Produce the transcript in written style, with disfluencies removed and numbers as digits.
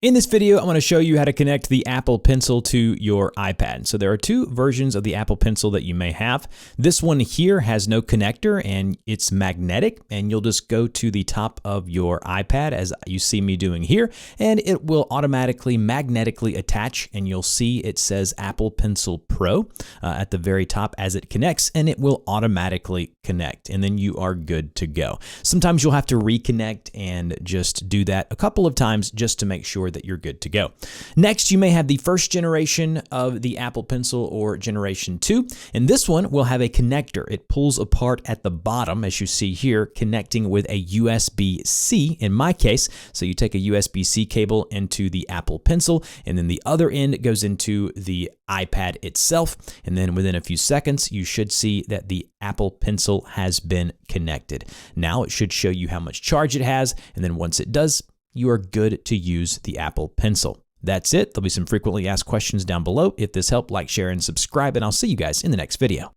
In this video, I want to show you how to connect the Apple Pencil to your iPad. So there are two versions of the Apple Pencil that you may have. This one here has no connector and it's magnetic, and you'll just go to the top of your iPad as you see me doing here, and it will automatically magnetically attach, and you'll see it says Apple Pencil Pro at the very top as it connects, and it will automatically connect, and then you are good to go. Sometimes you'll have to reconnect and just do that a couple of times just to make sure that you're good to go. Next, you may have the first generation of the Apple Pencil or generation 2, and this one will have a connector. It pulls apart at the bottom, as you see here, connecting with a USB-C in my case. So you take a USB-C cable into the Apple Pencil, and then the other end goes into the iPad itself, and then within a few seconds, you should see that the Apple Pencil has been connected. Now it should show you how much charge it has, and then once it does, you are good to use the Apple Pencil. That's it. There'll be some frequently asked questions down below. If this helped, like, share, and subscribe, and I'll see you guys in the next video.